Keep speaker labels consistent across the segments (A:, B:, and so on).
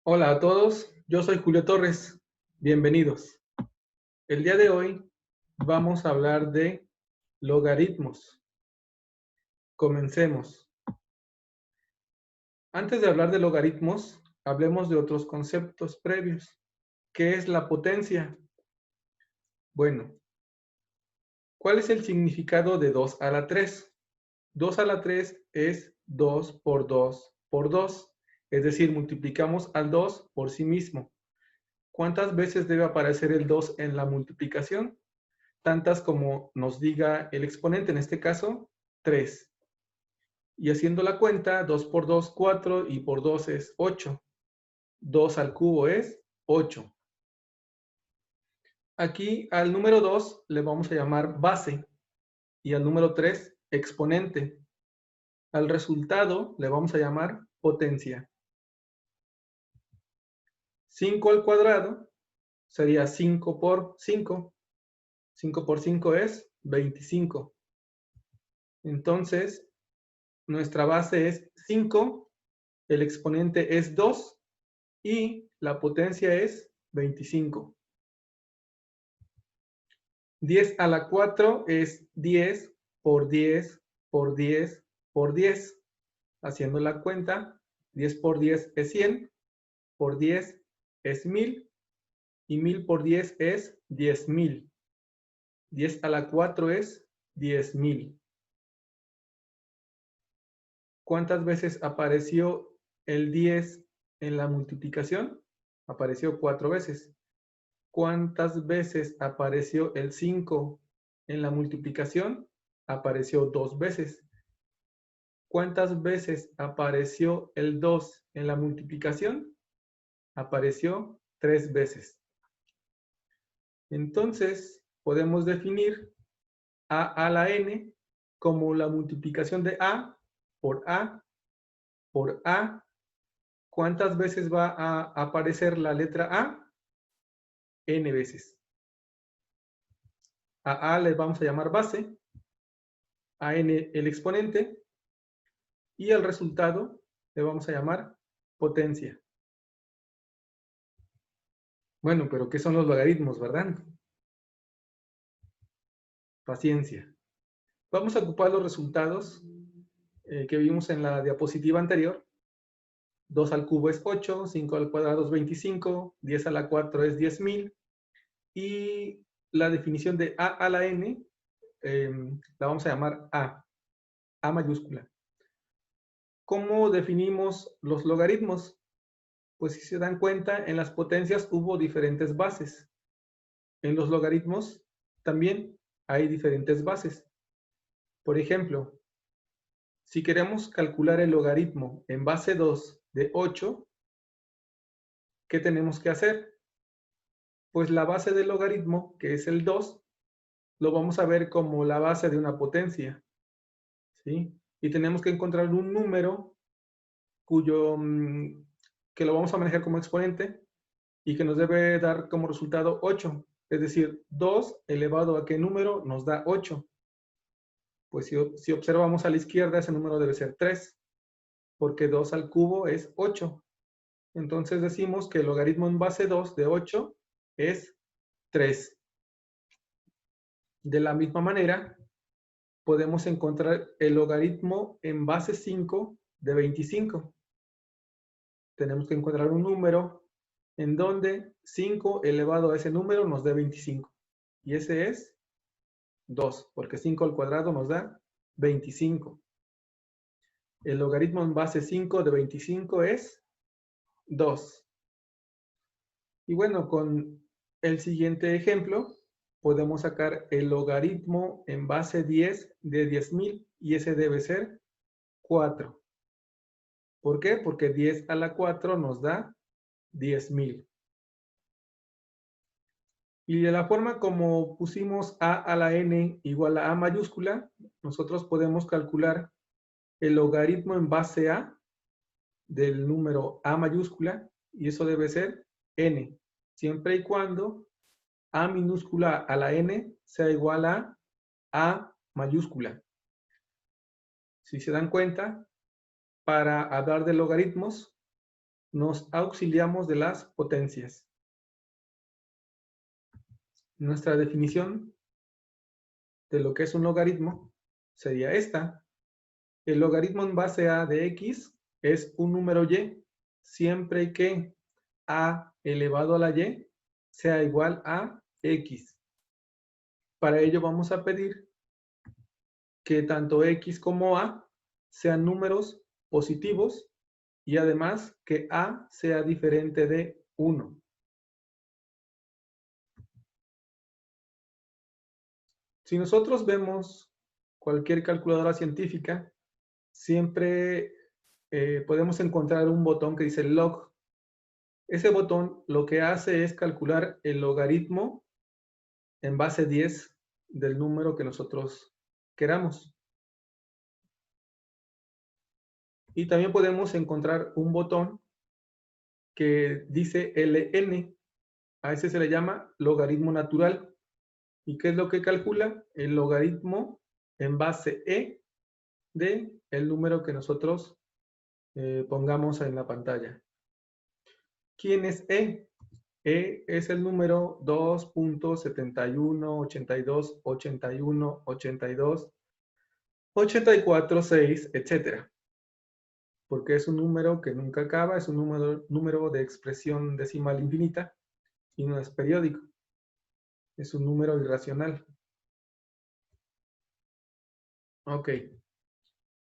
A: Hola a todos, yo soy Julio Torres, bienvenidos. El día de hoy vamos a hablar de logaritmos. Comencemos. Antes de hablar de logaritmos, hablemos de otros conceptos previos. ¿Qué es la potencia? Bueno, ¿cuál es el significado de 2 a la 3? 2 a la 3 es 2 por 2 por 2, es decir, multiplicamos al 2 por sí mismo. ¿Cuántas veces debe aparecer el 2 en la multiplicación? Tantas como nos diga el exponente, en este caso, 3. Y haciendo la cuenta, 2 por 2, 4, y por 2 es 8. 2 al cubo es 8. Aquí al número 2 le vamos a llamar base y al número 3 exponente. Al resultado le vamos a llamar potencia. 5 al cuadrado sería 5 por 5. 5 por 5 es 25. Entonces, nuestra base es 5, el exponente es 2 y la potencia es 25. 10 a la 4 es 10 por 10 por 10 por 10. Haciendo la cuenta, 10 por 10 es 100, por 10 es 1000 y 1000 por 10 es 10.000. 10 a la 4 es 10.000. ¿Cuántas veces apareció el 10 en la multiplicación? Apareció 4 veces. ¿Cuántas veces apareció el 5 en la multiplicación? Apareció 2 veces. ¿Cuántas veces apareció el 2 en la multiplicación? Apareció 3 veces. Entonces, podemos definir a la n como la multiplicación de a por a por a. ¿Cuántas veces va a aparecer la letra a? N veces. A le vamos a llamar base, a n el exponente, y al resultado le vamos a llamar potencia. Bueno, pero ¿qué son los logaritmos, verdad? Paciencia. Vamos a ocupar los resultados que vimos en la diapositiva anterior. 2 al cubo es 8, 5 al cuadrado es 25, 10 a la 4 es 10.000, y la definición de a la n la vamos a llamar a mayúscula. ¿Cómo definimos los logaritmos? Pues si se dan cuenta, en las potencias hubo diferentes bases. En los logaritmos también hay diferentes bases. Por ejemplo, si queremos calcular el logaritmo en base 2 de 8, ¿qué tenemos que hacer? Pues la base del logaritmo, que es el 2, lo vamos a ver como la base de una potencia, ¿sí? Y tenemos que encontrar un número cuyo, que lo vamos a manejar como exponente y que nos debe dar como resultado 8. Es decir, 2 elevado a qué número nos da 8. Pues si observamos a la izquierda, ese número debe ser 3, porque 2 al cubo es 8. Entonces decimos que el logaritmo en base 2 de 8 es 3. De la misma manera, podemos encontrar el logaritmo en base 5 de 25. Tenemos que encontrar un número en donde 5 elevado a ese número nos dé 25. Y ese es 2, porque 5 al cuadrado nos da 25. El logaritmo en base 5 de 25 es 2. Y bueno, con el siguiente ejemplo, podemos sacar el logaritmo en base 10 de 10.000 y ese debe ser 4. ¿Por qué? Porque 10 a la 4 nos da 10.000. Y de la forma como pusimos a la n igual a mayúscula, nosotros podemos calcular el logaritmo en base a del número a mayúscula, y eso debe ser n, siempre y cuando a minúscula a la n sea igual a mayúscula. Si se dan cuenta, para hablar de logaritmos, nos auxiliamos de las potencias. Nuestra definición de lo que es un logaritmo sería esta. El logaritmo en base a de x es un número y siempre que a elevado a la y sea igual a x. Para ello vamos a pedir que tanto x como a sean números positivos y además que a sea diferente de 1. Si nosotros vemos cualquier calculadora científica, siempre podemos encontrar un botón que dice log. Ese botón lo que hace es calcular el logaritmo en base 10 del número que nosotros queramos. Y también podemos encontrar un botón que dice ln. A ese se le llama logaritmo natural. ¿Y qué es lo que calcula? El logaritmo en base e de el número que nosotros pongamos en la pantalla. ¿Quién es e? E es el número 2.71, 82, 81, 82, 84, 6, etc. Porque es un número que nunca acaba, es un número de expresión decimal infinita y no es periódico. Es un número irracional. Ok.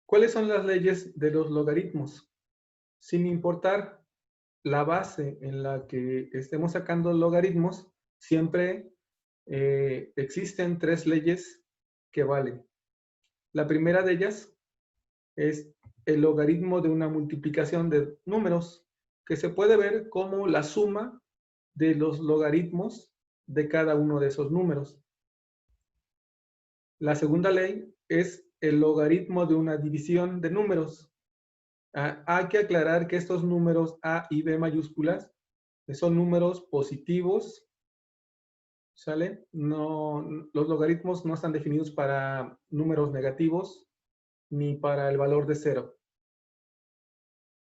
A: ¿Cuáles son las leyes de los logaritmos? Sin importar la base en la que estemos sacando logaritmos, siempre existen tres leyes que valen. La primera de ellas es el logaritmo de una multiplicación de números, que se puede ver como la suma de los logaritmos de cada uno de esos números. La segunda ley es el logaritmo de una división de números. Hay que aclarar que estos números A y B mayúsculas son números positivos, ¿sale? No, los logaritmos no están definidos para números negativos ni para el valor de 0.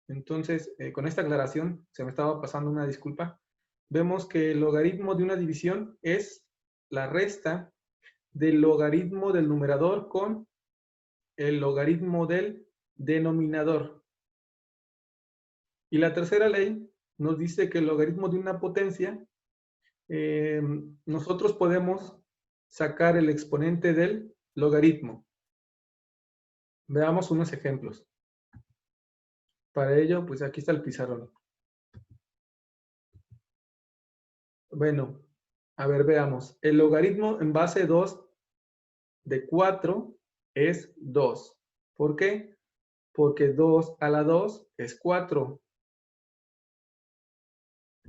A: Entonces, con esta aclaración, se me estaba pasando una disculpa. Vemos que el logaritmo de una división es la resta del logaritmo del numerador con el logaritmo del denominador. Y la tercera ley nos dice que el logaritmo de una potencia, nosotros podemos sacar el exponente del logaritmo. Veamos unos ejemplos. Para ello, pues aquí está el pizarrón. Bueno, a ver, veamos. El logaritmo en base 2 de 4 es 2. ¿Por qué? Porque 2 a la 2 es 4.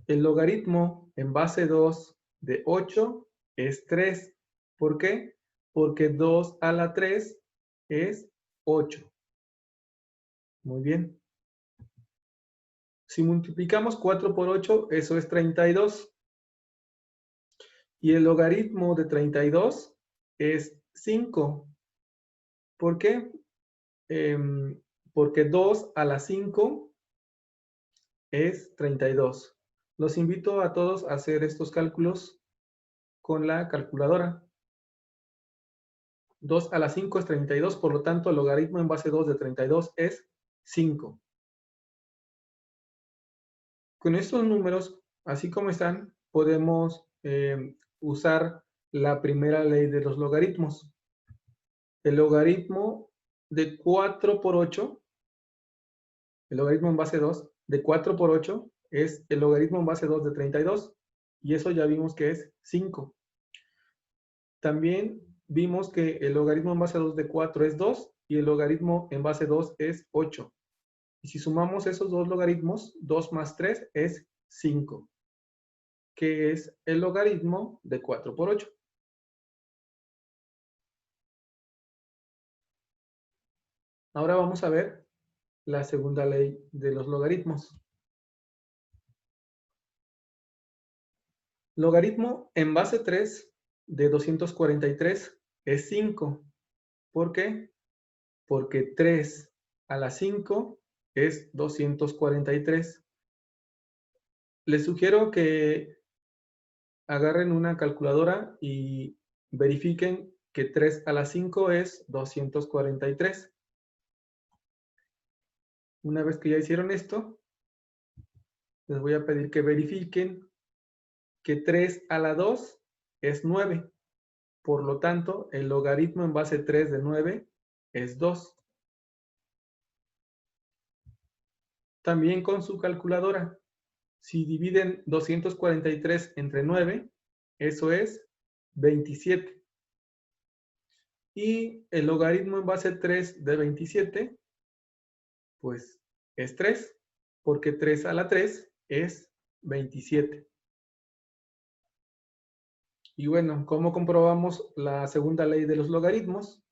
A: El logaritmo en base 2 de 8 es 3. ¿Por qué? Porque 2 a la 3 es 8. Muy bien. Si multiplicamos 4 por 8, eso es 32. Y el logaritmo de 32 es 5. ¿Por qué? Porque 2 a la 5 es 32. Los invito a todos a hacer estos cálculos con la calculadora. 2 a la 5 es 32, por lo tanto el logaritmo en base 2 de 32 es 5. Con estos números, así como están, podemos usar la primera ley de los logaritmos. El logaritmo de 4 por 8, el logaritmo en base 2 de 4 por 8 es el logaritmo en base 2 de 32, y eso ya vimos que es 5. También vimos que el logaritmo en base 2 de 4 es 2 y el logaritmo en base 2 es 8. Y si sumamos esos dos logaritmos, 2 más 3 es 5, que es el logaritmo de 4 por 8. Ahora vamos a ver la segunda ley de los logaritmos. Logaritmo en base 3 de 243 es 5. ¿Por qué? Porque 3 a la 5 es 243. Les sugiero que agarren una calculadora y verifiquen que 3 a la 5 es 243. Una vez que ya hicieron esto, les voy a pedir que verifiquen que 3 a la 2 es 9. Por lo tanto, el logaritmo en base 3 de 9 es 2. También con su calculadora, si dividen 243 entre 9, eso es 27. Y el logaritmo en base 3 de 27, pues es 3, porque 3 a la 3 es 27. Y bueno, ¿cómo comprobamos la segunda ley de los logaritmos?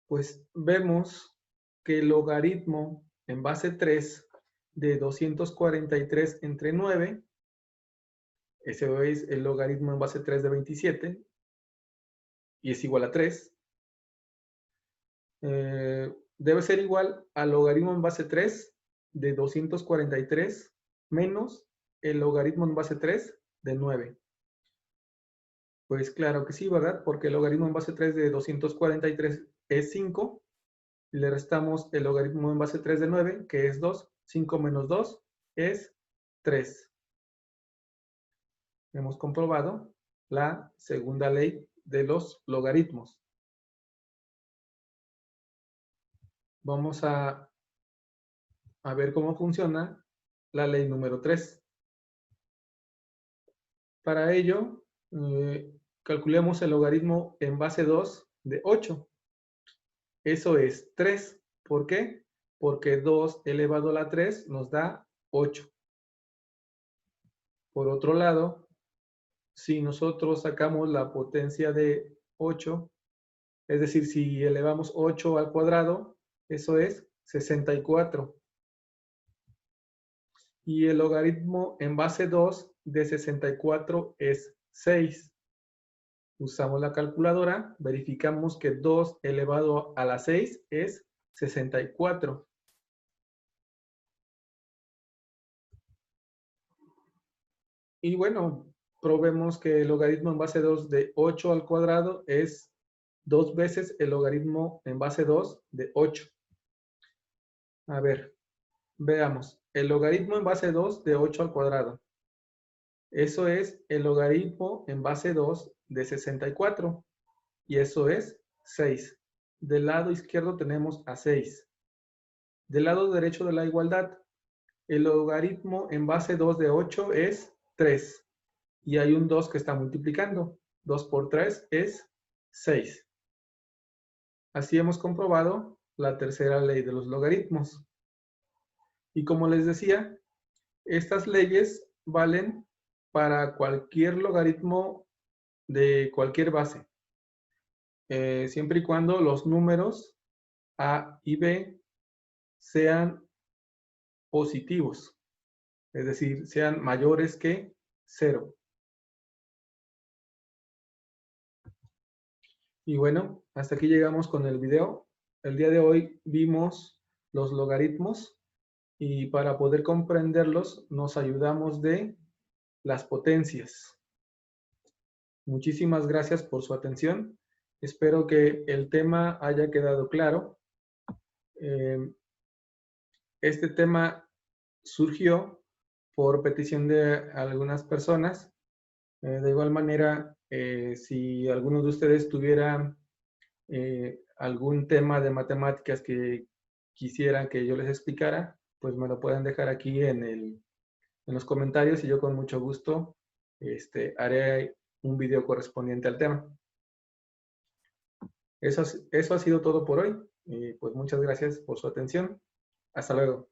A: Pues vemos que el logaritmo en base 3 de 243 entre 9, ese es el logaritmo en base 3 de 27, y es igual a 3, debe ser igual al logaritmo en base 3 de 243 menos el logaritmo en base 3 de 9. Pues claro que sí, ¿verdad? Porque el logaritmo en base 3 de 243 es 5, y le restamos el logaritmo en base 3 de 9, que es 2. 5 menos 2 es 3. Hemos comprobado la segunda ley de los logaritmos. Vamos a ver cómo funciona la ley número 3. Para ello, calculemos el logaritmo en base 2 de 8. Eso es 3. ¿Por qué? Porque 2 elevado a la 3 nos da 8. Por otro lado, si nosotros sacamos la potencia de 8, es decir, si elevamos 8 al cuadrado, eso es 64. Y el logaritmo en base 2 de 64 es 6. Usamos la calculadora, verificamos que 2 elevado a la 6 es 64. Y bueno, probemos que el logaritmo en base 2 de 8 al cuadrado es 2 veces el logaritmo en base 2 de 8. A ver, veamos. El logaritmo en base 2 de 8 al cuadrado. Eso es el logaritmo en base 2 de 64. Y eso es 6. Del lado izquierdo tenemos a 6. Del lado derecho de la igualdad, el logaritmo en base 2 de 8 es 3. Y hay un 2 que está multiplicando. 2 por 3 es 6. Así hemos comprobado la tercera ley de los logaritmos. Y como les decía, estas leyes valen para cualquier logaritmo de cualquier base, siempre y cuando los números a y b sean positivos, es decir, sean mayores que 0. Y bueno, hasta aquí llegamos con el video. El día de hoy vimos los logaritmos y para poder comprenderlos nos ayudamos de las potencias. Muchísimas gracias por su atención. Espero que el tema haya quedado claro. Este tema surgió por petición de algunas personas. De igual manera, si alguno de ustedes tuviera algún tema de matemáticas que quisieran que yo les explicara, pues me lo pueden dejar aquí en los comentarios y yo con mucho gusto haré un video correspondiente al tema. Eso ha sido todo por hoy. Pues muchas gracias por su atención. Hasta luego.